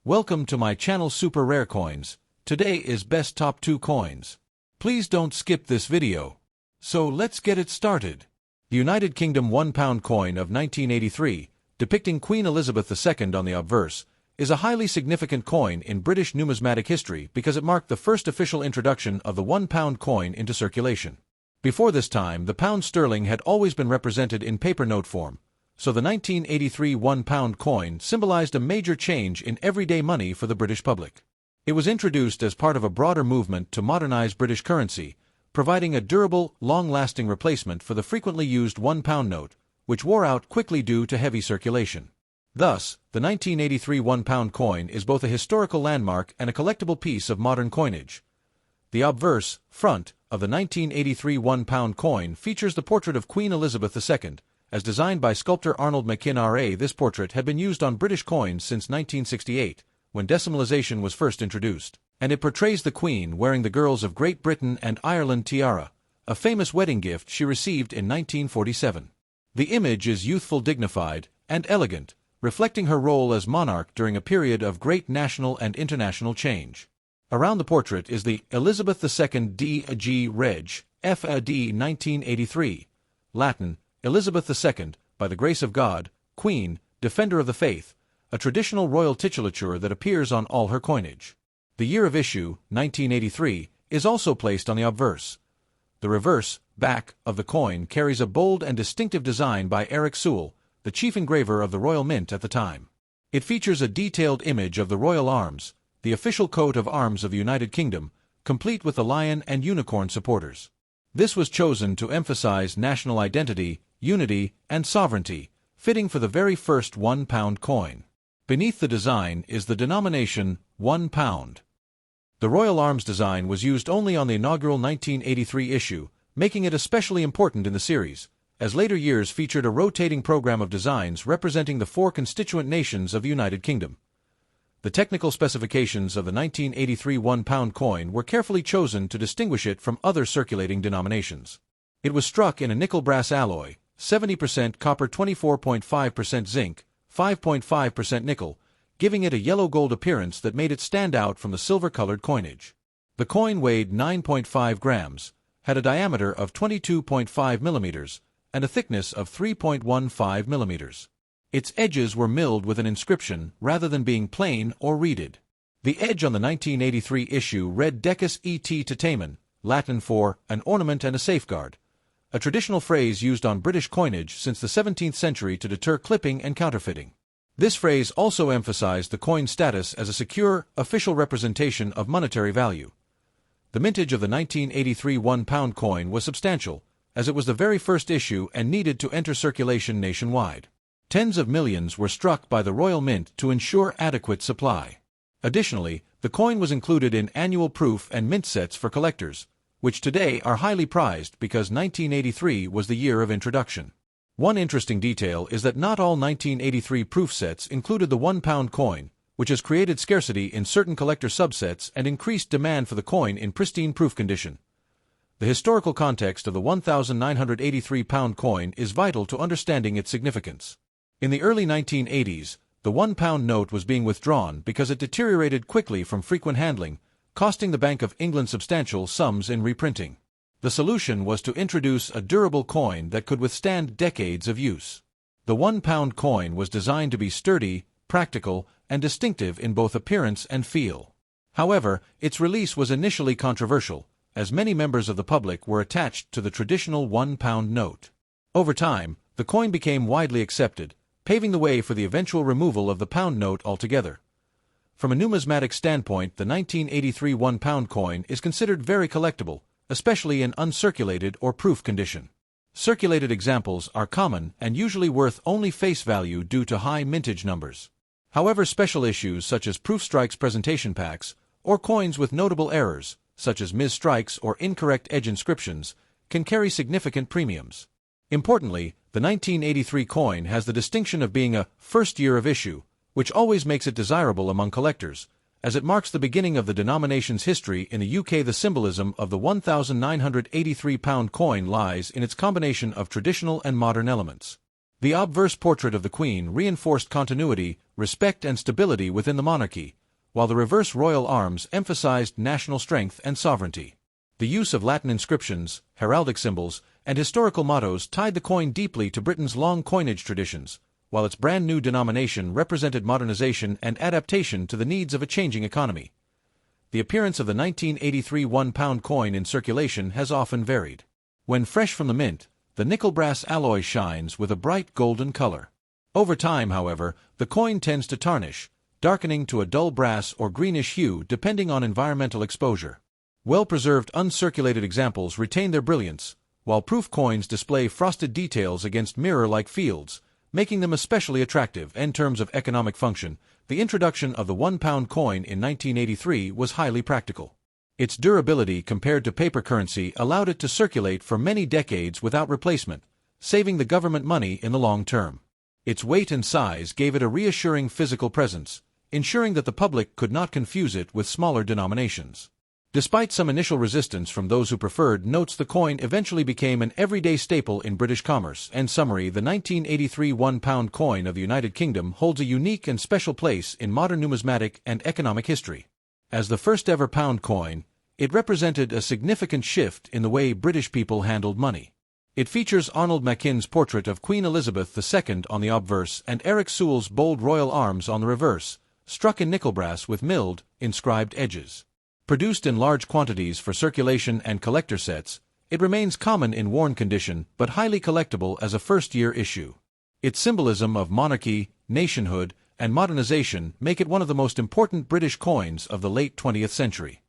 Welcome to my channel Super Rare Coins. Today is best top 2 coins. Please don't skip this video. So let's get it started. The United Kingdom £1 coin of 1983, depicting Queen Elizabeth II on the obverse, is a highly significant coin in British numismatic history because it marked the first official introduction of the £1 coin into circulation. Before this time, the pound sterling had always been represented in paper note form, so the 1983 £1 coin symbolized a major change in everyday money for the British public. It was introduced as part of a broader movement to modernize British currency, providing a durable, long-lasting replacement for the frequently used £1 note, which wore out quickly due to heavy circulation. Thus, the 1983 £1 coin is both a historical landmark and a collectible piece of modern coinage. The obverse, front, of the 1983 £1 coin features the portrait of Queen Elizabeth II. As designed by sculptor Arnold Machin R.A., this portrait had been used on British coins since 1968, when decimalization was first introduced, and it portrays the Queen wearing the girls of Great Britain and Ireland tiara, a famous wedding gift she received in 1947. The image is youthful, dignified, and elegant, reflecting her role as monarch during a period of great national and international change. Around the portrait is the Elizabeth II D.G. Reg. F.A.D. 1983, Latin, Elizabeth II, by the grace of God, Queen, Defender of the Faith, a traditional royal titulature that appears on all her coinage. The year of issue, 1983, is also placed on the obverse. The reverse, back, of the coin carries a bold and distinctive design by Eric Sewell, the chief engraver of the Royal Mint at the time. It features a detailed image of the royal arms, the official coat of arms of the United Kingdom, complete with the lion and unicorn supporters. This was chosen to emphasize national identity, unity, and sovereignty, fitting for the very first £1 coin. Beneath the design is the denomination £1. The Royal Arms design was used only on the inaugural 1983 issue, making it especially important in the series, as later years featured a rotating program of designs representing the 4 constituent nations of the United Kingdom. The technical specifications of the 1983 £1 coin were carefully chosen to distinguish it from other circulating denominations. It was struck in a nickel-brass alloy, 70% copper, 24.5% zinc, 5.5% nickel, giving it a yellow-gold appearance that made it stand out from the silver-colored coinage. The coin weighed 9.5 grams, had a diameter of 22.5 millimeters, and a thickness of 3.15 millimeters. Its edges were milled with an inscription rather than being plain or reeded. The edge on the 1983 issue read Decus et Tetamen, Latin for an ornament and a safeguard, a traditional phrase used on British coinage since the 17th century to deter clipping and counterfeiting. This phrase also emphasized the coin's status as a secure, official representation of monetary value. The mintage of the 1983 £1 coin was substantial, as it was the very first issue and needed to enter circulation nationwide. Tens of millions were struck by the Royal Mint to ensure adequate supply. Additionally, the coin was included in annual proof and mint sets for collectors, which today are highly prized because 1983 was the year of introduction. One interesting detail is that not all 1983 proof sets included the £1 coin, which has created scarcity in certain collector subsets and increased demand for the coin in pristine proof condition. The historical context of the £1,983 coin is vital to understanding its significance. In the early 1980s, the £1 note was being withdrawn because it deteriorated quickly from frequent handling, costing the Bank of England substantial sums in reprinting. The solution was to introduce a durable coin that could withstand decades of use. The £1 coin was designed to be sturdy, practical, and distinctive in both appearance and feel. However, its release was initially controversial, as many members of the public were attached to the traditional £1 note. Over time, the coin became widely accepted, paving the way for the eventual removal of the pound note altogether. From a numismatic standpoint, the 1983 £1 coin is considered very collectible, especially in uncirculated or proof condition. Circulated examples are common and usually worth only face value due to high mintage numbers. However, special issues such as proof strikes presentation packs, or coins with notable errors, such as mis-strikes or incorrect edge inscriptions, can carry significant premiums. Importantly, the 1983 coin has the distinction of being a first year of issue, which always makes it desirable among collectors, as it marks the beginning of the denomination's history in the UK. The symbolism of the £1,983 coin lies in its combination of traditional and modern elements. The obverse portrait of the Queen reinforced continuity, respect and stability within the monarchy, while the reverse royal arms emphasized national strength and sovereignty. The use of Latin inscriptions, heraldic symbols, and historical mottos tied the coin deeply to Britain's long coinage traditions, while its brand-new denomination represented modernization and adaptation to the needs of a changing economy. The appearance of the 1983 £1 coin in circulation has often varied. When fresh from the mint, the nickel-brass alloy shines with a bright golden color. Over time, however, the coin tends to tarnish, darkening to a dull brass or greenish hue depending on environmental exposure. Well-preserved uncirculated examples retain their brilliance, while proof coins display frosted details against mirror-like fields, making them especially attractive. In terms of economic function, the introduction of the £1 coin in 1983 was highly practical. Its durability compared to paper currency allowed it to circulate for many decades without replacement, saving the government money in the long term. Its weight and size gave it a reassuring physical presence, ensuring that the public could not confuse it with smaller denominations. Despite some initial resistance from those who preferred notes, the coin eventually became an everyday staple in British commerce. In summary, the 1983 £1 coin of the United Kingdom holds a unique and special place in modern numismatic and economic history. As the first ever pound coin, it represented a significant shift in the way British people handled money. It features Arnold Mackin's portrait of Queen Elizabeth II on the obverse and Eric Sewell's bold royal arms on the reverse, struck in nickel brass with milled, inscribed edges. Produced in large quantities for circulation and collector sets, it remains common in worn condition but highly collectible as a first-year issue. Its symbolism of monarchy, nationhood, and modernization make it one of the most important British coins of the late 20th century.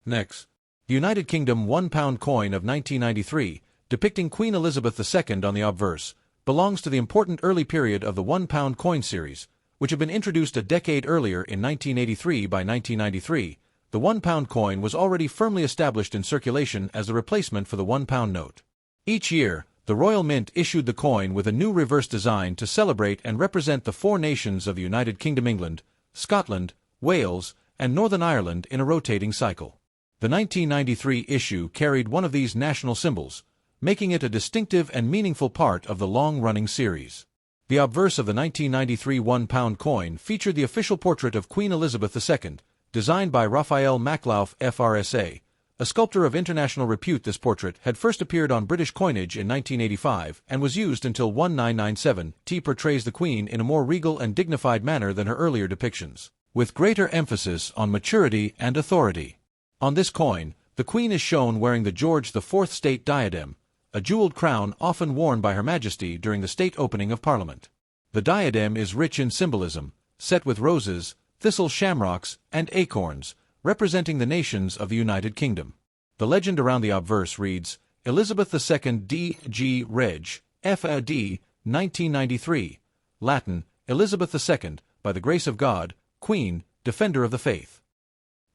Next, the United Kingdom £1 coin of 1993, depicting Queen Elizabeth II on the obverse, belongs to the important early period of the £1 coin series, which had been introduced a decade earlier in 1983. By 1993, the £1 coin was already firmly established in circulation as the replacement for the £1 note. Each year, the Royal Mint issued the coin with a new reverse design to celebrate and represent the four nations of the United Kingdom: England, Scotland, Wales, and Northern Ireland in a rotating cycle. The 1993 issue carried one of these national symbols, making it a distinctive and meaningful part of the long-running series. The obverse of the 1993 £1 coin featured the official portrait of Queen Elizabeth II, designed by Raphael Maklauf FRSA, a sculptor of international repute. This portrait had first appeared on British coinage in 1985 and was used until 1997. It portrays the Queen in a more regal and dignified manner than her earlier depictions, with greater emphasis on maturity and authority. On this coin, the Queen is shown wearing the George IV state diadem, a jeweled crown often worn by Her Majesty during the state opening of Parliament. The diadem is rich in symbolism, set with roses, thistle shamrocks, and acorns, representing the nations of the United Kingdom. The legend around the obverse reads, Elizabeth II D.G. Reg. F.A.D. 1993, Latin, Elizabeth II, by the grace of God, Queen, Defender of the Faith.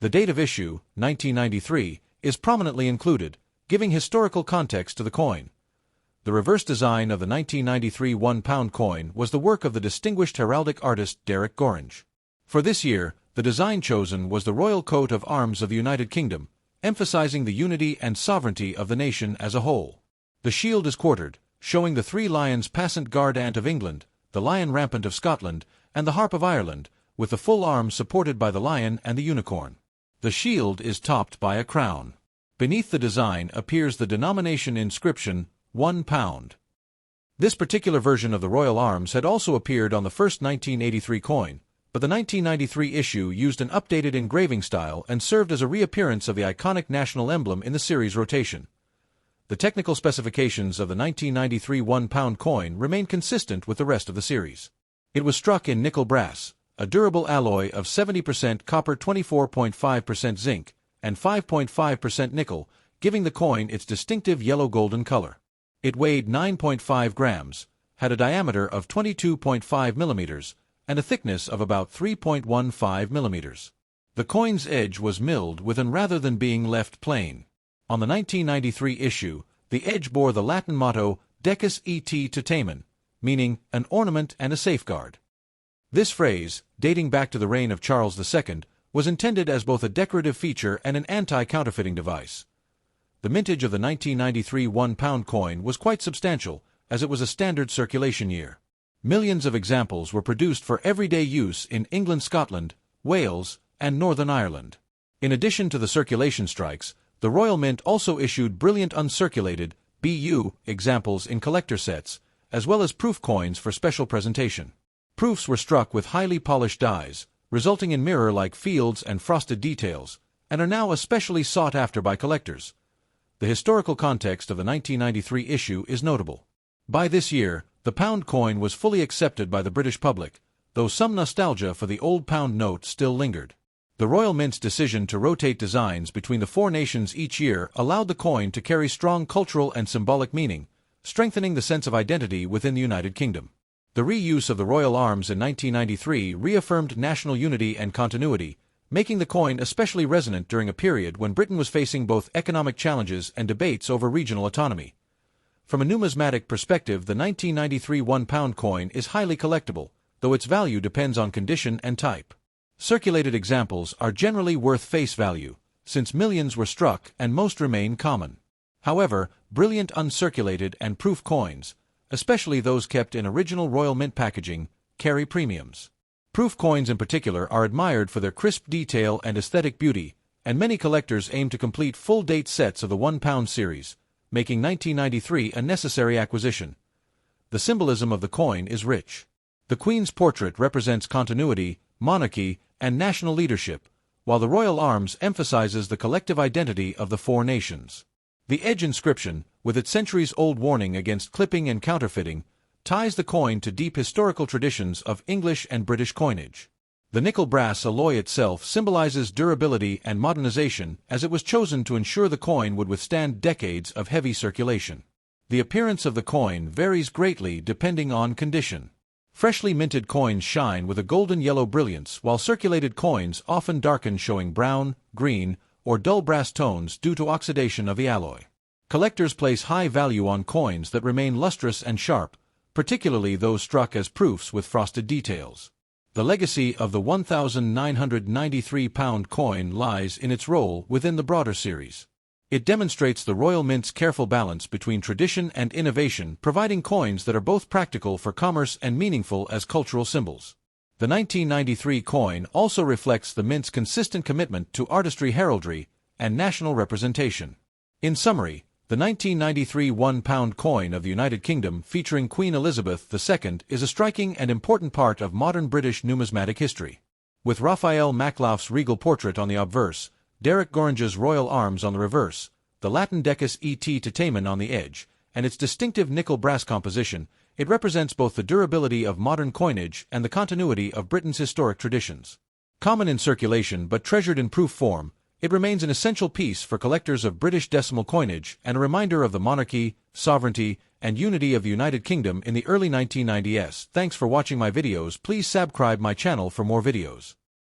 The date of issue, 1993, is prominently included, giving historical context to the coin. The reverse design of the 1993 £1 coin was the work of the distinguished heraldic artist Derek Gorringe. For this year, the design chosen was the royal coat of arms of the United Kingdom, emphasizing the unity and sovereignty of the nation as a whole. The shield is quartered, showing the three lions passant guardant of England, the lion rampant of Scotland, and the harp of Ireland, with the full arms supported by the lion and the unicorn. The shield is topped by a crown. Beneath the design appears the denomination inscription, £1. This particular version of the royal arms had also appeared on the first 1983 coin, but the 1993 issue used an updated engraving style and served as a reappearance of the iconic national emblem in the series rotation. The technical specifications of the 1993 £1 coin remain consistent with the rest of the series. It was struck in nickel brass, a durable alloy of 70% copper, 24.5% zinc, and 5.5% nickel, giving the coin its distinctive yellow-golden color. It weighed 9.5 grams, had a diameter of 22.5 millimeters, and a thickness of about 3.15 millimeters. The coin's edge was milled within rather than being left plain. On the 1993 issue, the edge bore the Latin motto Decus et Tutamen, meaning an ornament and a safeguard. This phrase, dating back to the reign of Charles II, was intended as both a decorative feature and an anti-counterfeiting device. The mintage of the 1993 £1 coin was quite substantial, as it was a standard circulation year. Millions of examples were produced for everyday use in England, Scotland, Wales, and Northern Ireland. In addition to the circulation strikes, the Royal Mint also issued brilliant uncirculated (BU) examples in collector sets, as well as proof coins for special presentation. Proofs were struck with highly polished dies, resulting in mirror-like fields and frosted details, and are now especially sought after by collectors. The historical context of the 1993 issue is notable. By this year, the pound coin was fully accepted by the British public, though some nostalgia for the old pound note still lingered. The Royal Mint's decision to rotate designs between the four nations each year allowed the coin to carry strong cultural and symbolic meaning, strengthening the sense of identity within the United Kingdom. The reuse of the royal arms in 1993 reaffirmed national unity and continuity, making the coin especially resonant during a period when Britain was facing both economic challenges and debates over regional autonomy. From a numismatic perspective, the 1993 £1 coin is highly collectible, though its value depends on condition and type. Circulated examples are generally worth face value, since millions were struck and most remain common. However, brilliant uncirculated and proof coins, especially those kept in original Royal Mint packaging, carry premiums. Proof coins in particular are admired for their crisp detail and aesthetic beauty, and many collectors aim to complete full-date sets of the £1 series, making 1993 a necessary acquisition. The symbolism of the coin is rich. The Queen's portrait represents continuity, monarchy, and national leadership, while the royal arms emphasizes the collective identity of the four nations. The edge inscription, with its centuries-old warning against clipping and counterfeiting, ties the coin to deep historical traditions of English and British coinage. The nickel brass alloy itself symbolizes durability and modernization, as it was chosen to ensure the coin would withstand decades of heavy circulation. The appearance of the coin varies greatly depending on condition. Freshly minted coins shine with a golden yellow brilliance, while circulated coins often darken, showing brown, green, or dull brass tones due to oxidation of the alloy. Collectors place high value on coins that remain lustrous and sharp, particularly those struck as proofs with frosted details. The legacy of the £1,993 coin lies in its role within the broader series. It demonstrates the Royal Mint's careful balance between tradition and innovation, providing coins that are both practical for commerce and meaningful as cultural symbols. The 1993 coin also reflects the Mint's consistent commitment to artistry, heraldry, and national representation. In summary, the 1993 £1 coin of the United Kingdom featuring Queen Elizabeth II is a striking and important part of modern British numismatic history. With Raphael Maklauf's regal portrait on the obverse, Derek Gorange's royal arms on the reverse, the Latin Decus et Titamen on the edge, and its distinctive nickel brass composition, it represents both the durability of modern coinage and the continuity of Britain's historic traditions. Common in circulation but treasured in proof form, it remains an essential piece for collectors of British decimal coinage and a reminder of the monarchy, sovereignty, and unity of the United Kingdom in the early 1990s. Thanks for watching my videos. Please subscribe my channel for more videos.